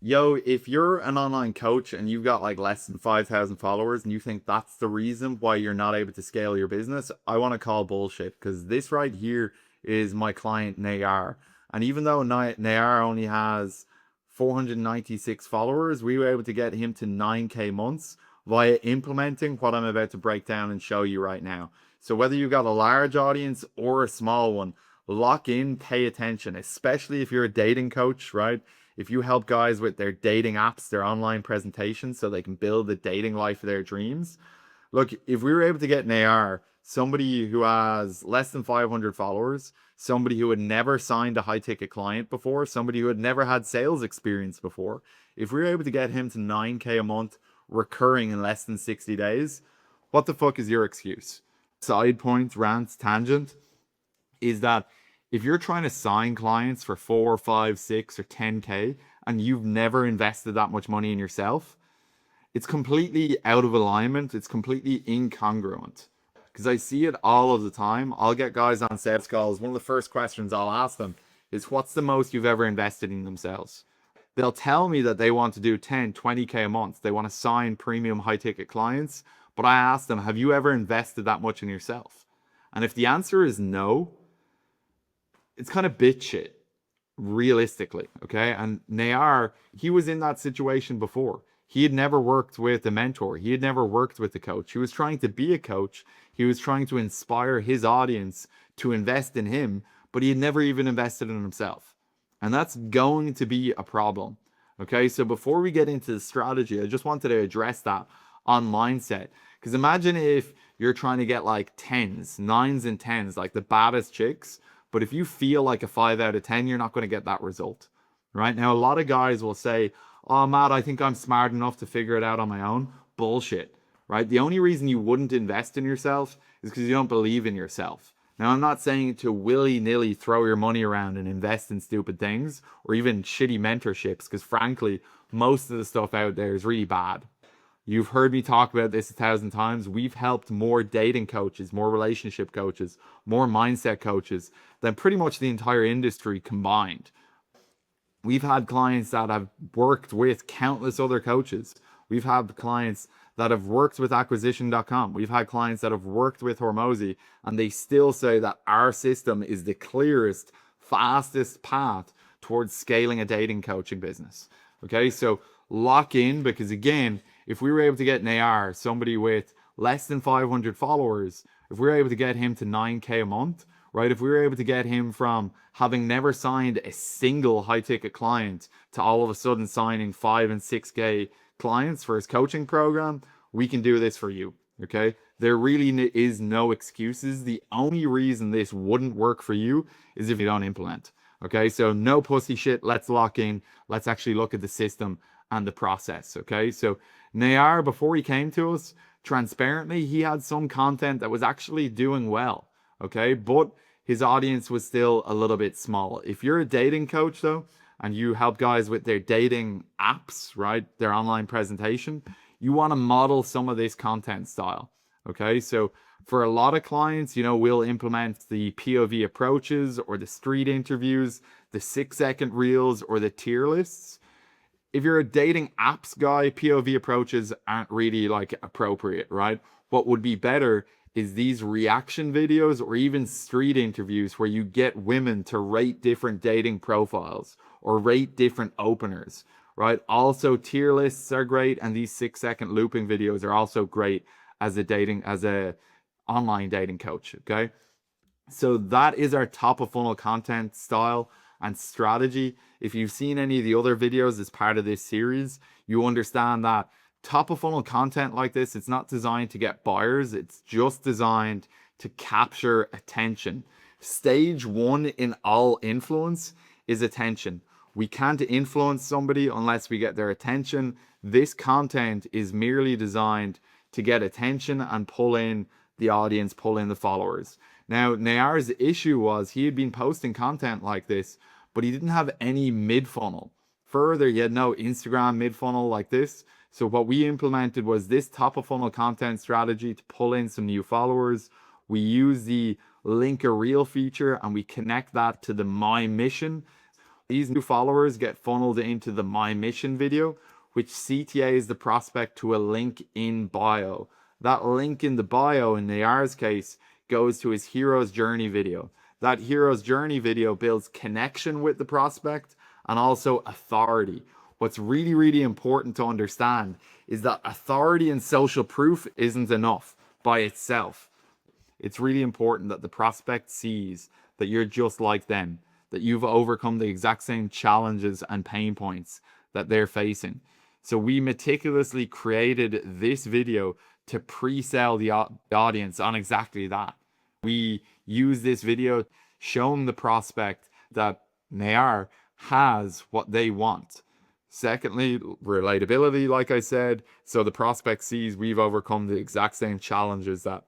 Yo, if you're an online coach and you've got like less than 5,000 followers and you think that's the reason why you're not able to scale your business, I want to call bullshit because this right here is my client Nayyar. And even though Nayyar only has 496 followers, we were able to get him to 9K months via implementing what I'm about to break down and show you right now. So whether you've got a large audience or a small one, lock in, pay attention, especially if you're a dating coach, right? If you help guys with their dating apps, their online presentations, so they can build the dating life of their dreams. Look, if we were able to get an AR, somebody who has less than 500 followers, somebody who had never signed a high ticket client before, somebody who had never had sales experience before, if we were able to get him to 9K a month recurring in less than 60 days, what the fuck is your excuse? Side point, rant, tangent is that if you're trying to sign clients for 4, 5, 6, or 10K and you've never invested that much money in yourself, it's completely out of alignment. It's completely incongruent. Because I see it all of the time. I'll get guys on sales calls. One of the first questions I'll ask them is, what's the most you've ever invested in themselves? They'll tell me that they want to do 10, 20K a month. They want to sign premium high ticket clients. But I ask them, have you ever invested that much in yourself? And if the answer is no, it's kind of bitch shit, realistically. Okay. And Nayyar, he was in that situation before. He had never worked with a mentor. He had never worked with a coach. He was trying to be a coach. He was trying to inspire his audience to invest in him, but he had never even invested in himself. And that's going to be a problem. Okay. So before we get into the strategy, I just wanted to address that on mindset. Because imagine if you're trying to get like tens, nines, and tens, like the baddest chicks. But if you feel like a 5 out of 10, you're not going to get that result. Right now, a lot of guys will say, oh, Matt, I think I'm smart enough to figure it out on my own. Bullshit, right? The only reason you wouldn't invest in yourself is because you don't believe in yourself. Now, I'm not saying to willy-nilly throw your money around and invest in stupid things or even shitty mentorships, because frankly, most of the stuff out there is really bad. You've heard me talk about this 1,000 times. We've helped more dating coaches, more relationship coaches, more mindset coaches than pretty much the entire industry combined. We've had clients that have worked with countless other coaches. We've had clients that have worked with acquisition.com. We've had clients that have worked with Hormozy, and they still say that our system is the clearest, fastest path towards scaling a dating coaching business. Okay, so lock in, because again, if we were able to get Nayyar, somebody with less than 500 followers, if we were able to get him to 9K a month, right? If we were able to get him from having never signed a single high ticket client to all of a sudden signing 5 and 6K clients for his coaching program, we can do this for you. Okay. There really is no excuses. The only reason this wouldn't work for you is if you don't implement. Okay. So no pussy shit. Let's lock in. Let's actually look at the system and the process. Okay. So Nayyar, before he came to us, transparently, he had some content that was actually doing well. Okay. But his audience was still a little bit small. If you're a dating coach, though, and you help guys with their dating apps, right, their online presentation, you want to model some of this content style. Okay. So for a lot of clients, we'll implement the POV approaches or the street interviews, the 6 second reels, or the tier lists. If you're a dating apps guy, POV approaches aren't really like appropriate, right? What would be better is these reaction videos or even street interviews where you get women to rate different dating profiles or rate different openers, right? Also, tier lists are great, and these 6 second looping videos are also great as a online dating coach. Okay. So that is our top of funnel content style and strategy. If you've seen any of the other videos as part of this series, you understand that top of funnel content like this, it's not designed to get buyers. It's just designed to capture attention. Stage one in all influence is attention. We can't influence somebody unless we get their attention. This content is merely designed to get attention and pull in the audience, pull in the followers. Now, Nayyar's issue was he had been posting content like this, but he didn't have any mid funnel. Further, he had no Instagram mid funnel like this. So what we implemented was this top of funnel content strategy to pull in some new followers. We use the link a reel feature and we connect that to the my mission. These new followers get funneled into the My Mission video, which CTAs the prospect to a link in bio. That link in the bio, in Nayyar's case, goes to his hero's journey video. That hero's journey video builds connection with the prospect and also authority. What's really, really important to understand is that authority and social proof isn't enough by itself. It's really important that the prospect sees that you're just like them, that you've overcome the exact same challenges and pain points that they're facing. So we meticulously created this video to pre-sell the audience on exactly that. We use this video showing the prospect that Nayyar has what they want. Secondly, relatability, like I said, so the prospect sees we've overcome the exact same challenges that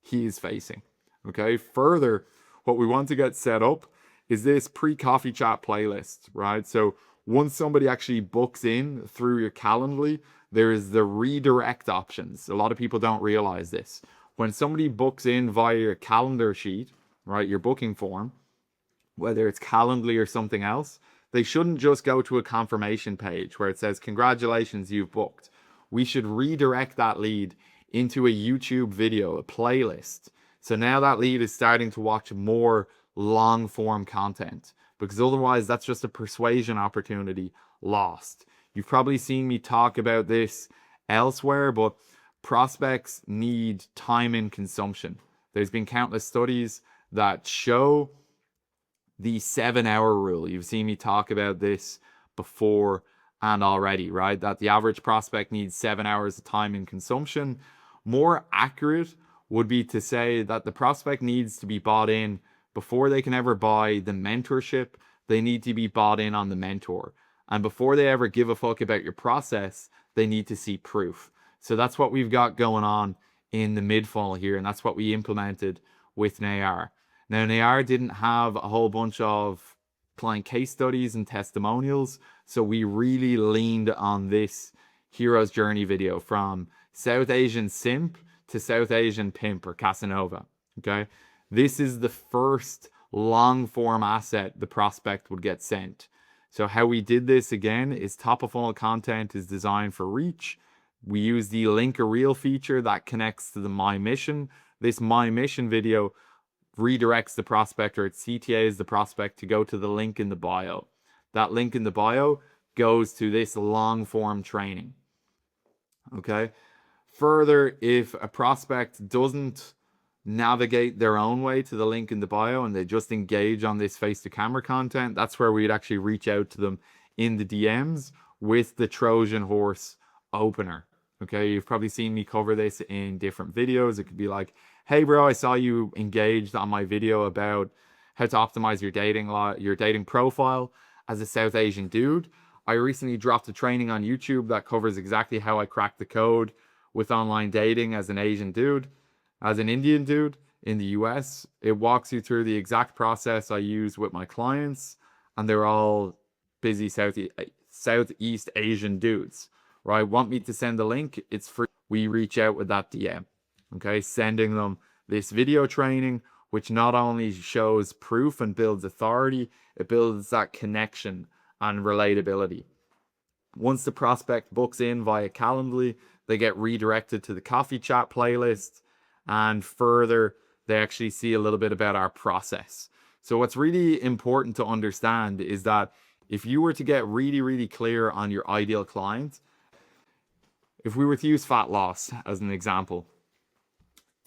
he is facing. Okay, further, what we want to get set up is this pre-coffee chat playlist, right? So once somebody actually books in through your Calendly, there is the redirect options. A lot of people don't realize this. When somebody books in via your calendar sheet, right, your booking form, whether it's Calendly or something else, they shouldn't just go to a confirmation page where it says, congratulations, you've booked. We should redirect that lead into a YouTube video, a playlist. So now that lead is starting to watch more long form content, because otherwise that's just a persuasion opportunity lost. You've probably seen me talk about this elsewhere, but prospects need time in consumption. There's been countless studies that show the 7-hour rule. You've seen me talk about this before and already, right? That the average prospect needs 7 hours of time in consumption. More accurate would be to say that the prospect needs to be bought in before they can ever buy the mentorship. They need to be bought in on the mentor. And before they ever give a fuck about your process, they need to see proof. So that's what we've got going on in the mid funnel here. And that's what we implemented with Nayyar. Now, Nayyar didn't have a whole bunch of client case studies and testimonials. So we really leaned on this hero's journey video from South Asian simp to South Asian pimp or Casanova. Okay. This is the first long form asset the prospect would get sent. So how we did this again is top of funnel content is designed for reach. We use the link a reel feature that connects to the My Mission. This My Mission video redirects the prospect, or it CTAs the prospect to go to the link in the bio. That link in the bio goes to this long form training. Okay. Further, if a prospect doesn't navigate their own way to the link in the bio and they just engage on this face to camera content, that's where we'd actually reach out to them in the DMs with the Trojan horse opener. Okay, you've probably seen me cover this in different videos. It could be like, hey bro, I saw you engaged on my video about how to optimize your dating profile as a South Asian dude. I recently dropped a training on YouTube that covers exactly how I cracked the code with online dating as an Asian dude. As an Indian dude in the US, it walks you through the exact process I use with my clients, and they're all busy Southeast Asian dudes, right? Want me to send the link? It's free. We reach out with that DM, okay? Sending them this video training, which not only shows proof and builds authority, it builds that connection and relatability. Once the prospect books in via Calendly, they get redirected to the coffee chat playlist. And further, they actually see a little bit about our process. So what's really important to understand is that if you were to get really, really clear on your ideal client, if we were to use fat loss as an example,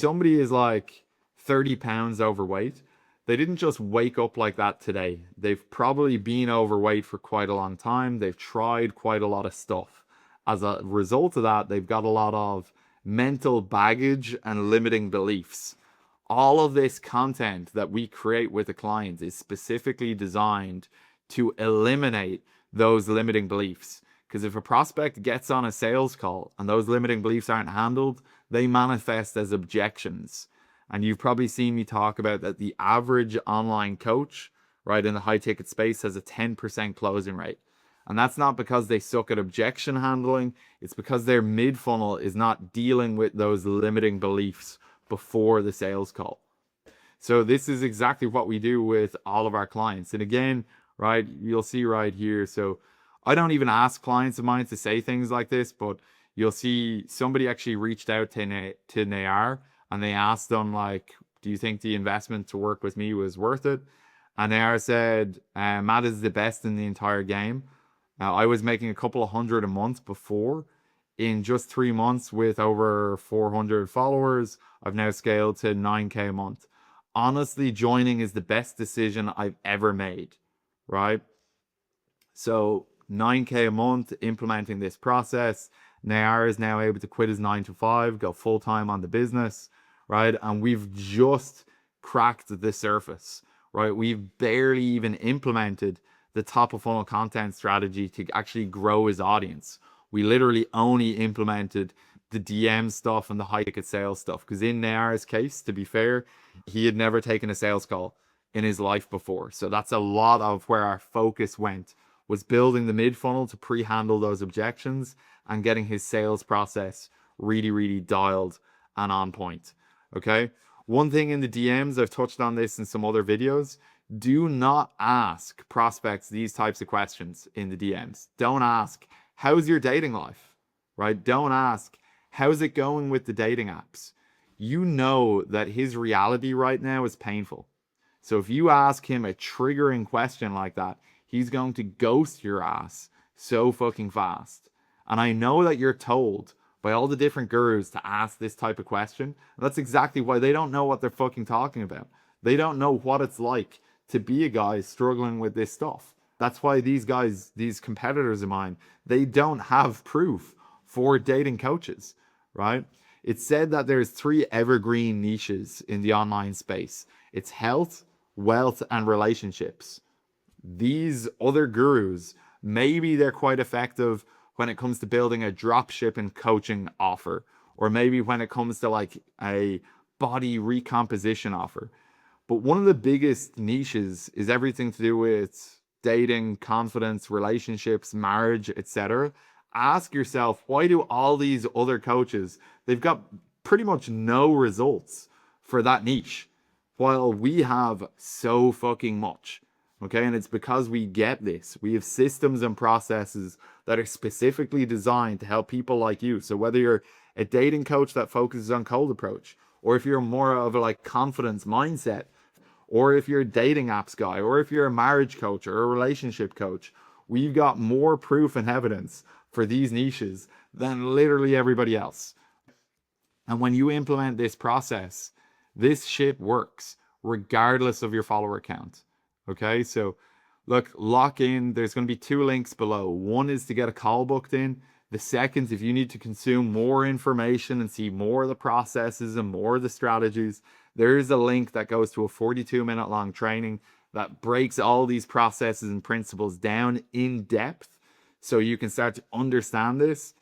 somebody is like 30 pounds overweight. They didn't just wake up like that today. They've probably been overweight for quite a long time. They've tried quite a lot of stuff. As a result of that, they've got a lot of mental baggage and limiting beliefs. All of this content that we create with a client is specifically designed to eliminate those limiting beliefs. Because if a prospect gets on a sales call and those limiting beliefs aren't handled, they manifest as objections. And you've probably seen me talk about that the average online coach, right, in the high ticket space has a 10% closing rate. And that's not because they suck at objection handling. It's because their mid funnel is not dealing with those limiting beliefs before the sales call. So this is exactly what we do with all of our clients. And again, right? You'll see right here. So I don't even ask clients of mine to say things like this, but you'll see somebody actually reached out to Nayyar and they asked them like, do you think the investment to work with me was worth it? And Nayyar said, Matt is the best in the entire game. I was making a couple of hundred a month before. In just 3 months with over 400 followers, I've now scaled to 9K a month. Honestly, joining is the best decision I've ever made, right? So 9K a month implementing this process. Nayyar is now able to quit his 9 to 5, go full time on the business, right? And we've just cracked the surface, right? We've barely even implemented the top of funnel content strategy to actually grow his audience. We literally only implemented the DM stuff and the high ticket sales stuff. Because in Nayyar's case, to be fair, he had never taken a sales call in his life before. So that's a lot of where our focus went, was building the mid funnel to pre-handle those objections and getting his sales process really, really dialed and on point. Okay. One thing in the DMs, I've touched on this in some other videos. Do not ask prospects these types of questions in the DMs. Don't ask, how's your dating life? Right? Don't ask, how's it going with the dating apps? You know that his reality right now is painful. So if you ask him a triggering question like that, he's going to ghost your ass so fucking fast. And I know that you're told by all the different gurus to ask this type of question. And that's exactly why they don't know what they're fucking talking about. They don't know what it's like to be a guy struggling with this stuff. That's why these guys, these competitors of mine, they don't have proof for dating coaches, right? It's said that there's 3 evergreen niches in the online space. It's health, wealth, and relationships. These other gurus, maybe they're quite effective when it comes to building a drop shipping coaching offer, or maybe when it comes to like a body recomposition offer. But one of the biggest niches is everything to do with dating, confidence, relationships, marriage, etc. Ask yourself, why do all these other coaches, they've got pretty much no results for that niche, while we have so fucking much? Okay, and it's because we get this. We have systems and processes that are specifically designed to help people like you. So whether you're a dating coach that focuses on cold approach, or if you're more of a like confidence mindset, or if you're a dating apps guy, or if you're a marriage coach or a relationship coach, we've got more proof and evidence for these niches than literally everybody else. And when you implement this process, this shit works regardless of your follower count. Okay, so look, lock in. There's going to be 2 links below. One is to get a call booked in. The second, if you need to consume more information and see more of the processes and more of the strategies, there is a link that goes to a 42-minute long training that breaks all these processes and principles down in depth so you can start to understand this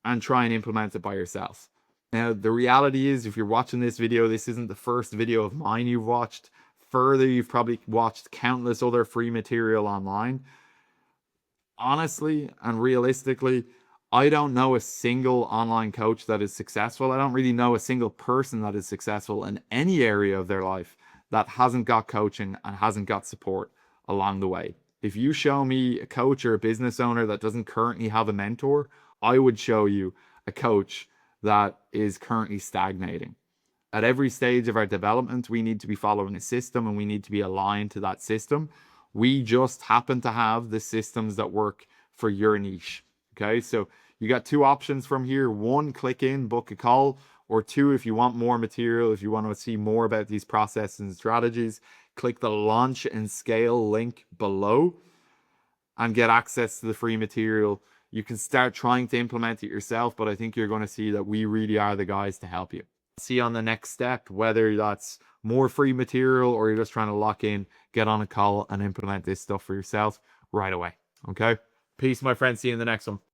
and try and implement it by yourself. Now, the reality is, if you're watching this video, this isn't the first video of mine you've watched. Further, you've probably watched countless other free material online. Honestly and realistically, I don't know a single online coach that is successful. I don't really know a single person that is successful in any area of their life that hasn't got coaching and hasn't got support along the way. If you show me a coach or a business owner that doesn't currently have a mentor, I would show you a coach that is currently stagnating. At every stage of our development, we need to be following a system and we need to be aligned to that system. We just happen to have the systems that work for your niche. Okay, so you got 2 options from here. 1, click in, book a call, or 2, if you want more material, if you want to see more about these processes and strategies, click the launch and scale link below and get access to the free material. You can start trying to implement it yourself, but I think you're going to see that we really are the guys to help you. See you on the next step, whether that's more free material or you're just trying to lock in, get on a call and implement this stuff for yourself right away. Okay? Peace, my friends. See you in the next one.